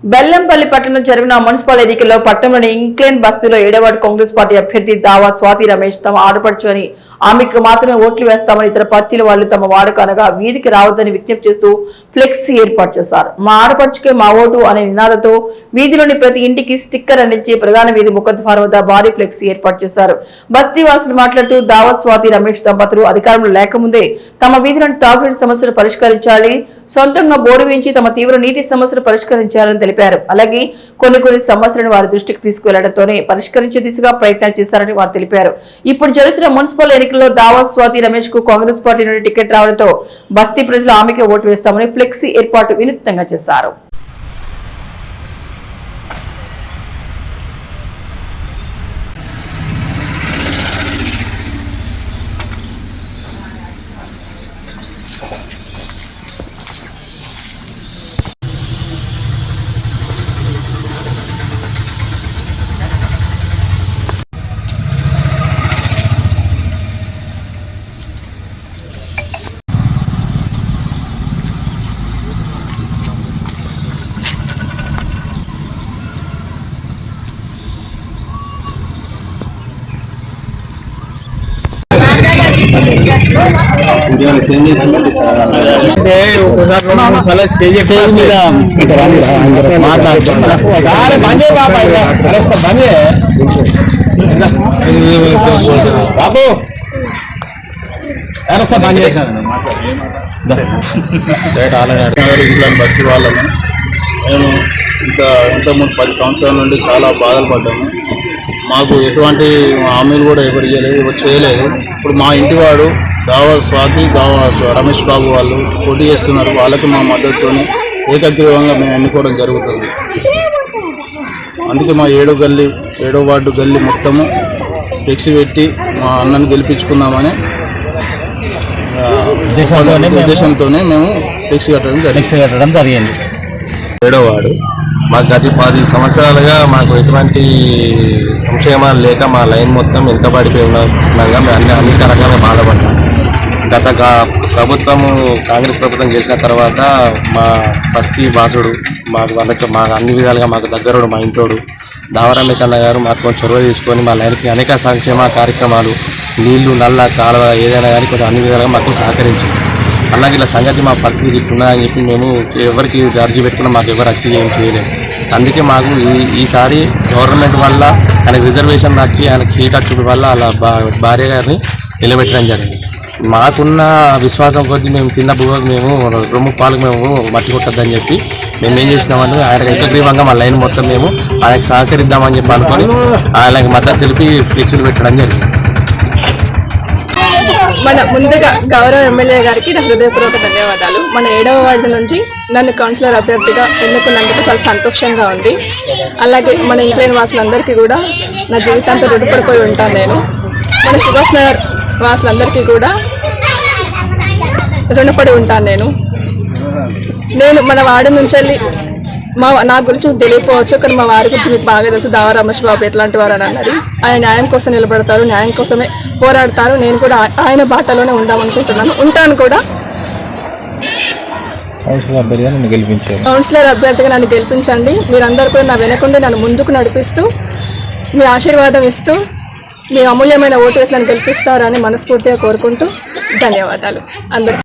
బెల్లంపల్లి పట్టణంలో జరిగిన మున్సిపల్ ఎన్నికల్లో పట్టణంలోని ఇంక్లేన్ బస్తీలో 7వ వార్డు కాంగ్రెస్ పార్టీ అభ్యర్థి దావా స్వాతి రమేష్ తమ ఆడపడుచు అని ఆమెకు మాత్రమే ఓట్లు వేస్తామని ఇతర పార్టీల వాళ్లు తమ వార్డుకు అనగా వీధికి రావద్దని విజ్ఞప్తి చేస్తూ ఫ్లెక్సీ ఏర్పాటు చేశారు. మా ఆడపడుచుకే మా ఓటు అనే నినాదంతో వీధిలోని ప్రతి ఇంటికి స్టిక్కర్ అందించి ప్రధాన వీధి ముఖద్వారం వద్ద భారీ ఫ్లెక్సీ ఏర్పాటు చేశారు. బస్తీ వాసులు మాట్లాడుతూ దావా స్వాతి రమేష్ దంపతులు అధికారంలో లేకముందే తమ వీధిలోని తాగునీటి సమస్యలు పరిష్కరించాలి, సొంతంగా బోర్డు వేయించి తమ తీవ్ర నీటి సమస్యలు పరిష్కరించాలని తెలిపారు. అలాగే కొన్ని సమస్యలను వారి దృష్టికి తీసుకువెళ్లడంతోనే పరిష్కరించే దిశగా ప్రయత్నాలు చేశారని వారు తెలిపారు. ఇప్పుడు జరుగుతున్న మున్సిపల్ ఎన్నికల్లో దావా స్వాతి రమేష్ కు కాంగ్రెస్ పార్టీ నుండి టికెట్ రావడంతో బస్తీ ప్రజలు ఆమెకే ఓటు వేస్తామని ఫ్లెక్సీ ఏర్పాటు వినూత్నంగా చేశారు. బాబు బస్సు వాళ్ళము మేము ఇంతకుముందు 10 సంవత్సరాల నుండి చాలా బాధలు పడ్డాము. మాకు ఎటువంటి హామీలు కూడా ఎవరు చేయలేదు. ఇప్పుడు మా ఇంటివాడు దావా స్వాతి దావా రమేష్ బాబు వాళ్ళు పోటీ చేస్తున్నారు. వాళ్ళకి మా మద్దతుతోనే ఏకగ్రీవంగా మేము ఎన్నుకోవడం జరుగుతుంది. అందుకే మా 7వ వార్డు గల్లీ మొత్తము ఫ్లెక్సీ పెట్టి మా అన్నను గెలిపించుకుందామని ఉద్దేశంతోనే మేము ఫ్లెక్సీ కట్టడం జరిగింది. 7వ వార్డు మాకు గత 10 సంవత్సరాలుగా మాకు ఎటువంటి సంక్షేమాలు లేక మా లైన్ మొత్తం వెనుకబడిపోయి ఉండగా మేము అన్ని రకాలుగా బాధపడ్డాం. గత ప్రభుత్వము కాంగ్రెస్ ప్రభుత్వం గెలిచిన తర్వాత మా బస్తీ వాసుడు మాకు అన్ని విధాలుగా మాకు దగ్గరుడు మా ఇంటోడు దావా రమేష్ అన్న గారు మాకు కొంచెం చొరవ తీసుకొని మా లైన్కి అనేక సంక్షేమ కార్యక్రమాలు నీళ్లు నల్ల కాలువ ఏదైనా కానీ కొంచెం అన్ని విధాలుగా మాకు సహకరించింది. అలాగే ఇలా సంగతి మా పరిస్థితి ఇట్టున్నదని చెప్పి మేము ఎవరికి అర్జీ పెట్టుకున్నా మాకు ఎవరు అర్జీ ఏం చేయలేము. అందుకే మాకు ఈసారి గవర్నమెంట్ వల్ల ఆయనకు రిజర్వేషన్ వచ్చి ఆయనకు సీట్ వచ్చి వల్ల అలా భార్య గారిని నిలబెట్టడం జరిగింది. మాకున్న విశ్వాసం కొద్దీ మేము తిన్న భూమికి మేము రొమ్ము పాలకు మేము మట్టి కొట్టద్దని చెప్పి మేము ఏం చేసినామంటే ఆయనకు ఏకగ్రీవంగా మా లైన్ మొత్తం మేము ఆయనకు సహకరిద్దామని చెప్పి అనుకొని ఆయనకు మద్దతు తెలిపి ఫ్లెక్సీలు పెట్టడం జరిగింది. మన ముందుగా గౌరవ ఎమ్మెల్యే గారికి నా హృదయపూర్వక ధన్యవాదాలు. మన 7వ వార్డు నుంచి నన్ను కౌన్సిలర్ అభ్యర్థిగా ఎన్నుకున్నందుకు చాలా సంతోషంగా ఉంది. అలాగే మన ఇంక్లైన్ వాసులందరికీ కూడా నా జీవితాంతో రుణపడిపోయి ఉంటాను. నేను మన సుభాష్ నగర్ వాసులందరికీ కూడా రుణపడి ఉంటాను. నేను మన వార్డు నుంచి వెళ్ళి నా గురించి తెలియకపోవచ్చు, కానీ మా వారి గురించి మీకు బాగా తెలుసు. దావా రమేష్ బాబు ఎట్లాంటి వారు అని అన్నది. ఆయన న్యాయం కోసం నిలబడతారు, న్యాయం కోసమే పోరాడతారు. నేను కూడా ఆయన బాటలోనే ఉందామనుకుంటున్నాను, ఉంటాను కూడా. కౌన్సిలర్ అభ్యర్థిగా నన్ను గెలిపించండి. మీరందరూ కూడా నా వెనకుండి నన్ను ముందుకు నడిపిస్తూ మీ ఆశీర్వాదం ఇస్తూ మీ అమూల్యమైన ఓటు వేసి నన్ను గెలిపిస్తారని మనస్ఫూర్తిగా కోరుకుంటూ ధన్యవాదాలు అందరికీ.